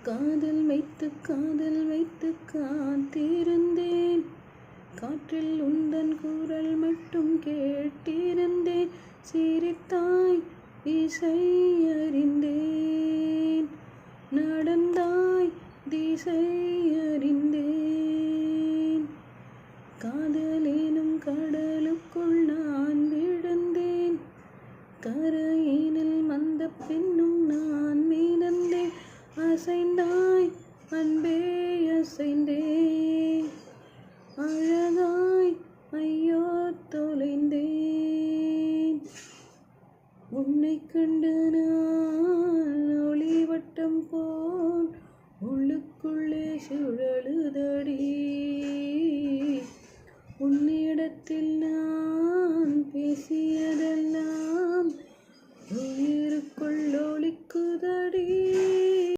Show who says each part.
Speaker 1: காதல் வைத்து காத்திருந்தேன். காற்றில் உந்தன் குரல் மட்டும் கேட்டிருந்தேன். சிரித்தாய் இசை அறிந்தேன். நடந்தாய் திசை அறிந்தேன். காதலேனும் கடலுக்குள் நான் விழுந்தேன். கரையினில் மந்த பின்னும் நான் மிதந்தேன். அசைந்தாய் அன்பே அசைந்தேன். அழகாய் ஐயோ தொலைந்தேன். உன்னை கண்டு நான் ஒளிவட்டம் போல் உள்ளுக்குள்ளே சுழலுதடி. உன்னிடத்தில் நான் பேசியதெல்லாம் உயிருக்குள் ஒலிக்குதடி.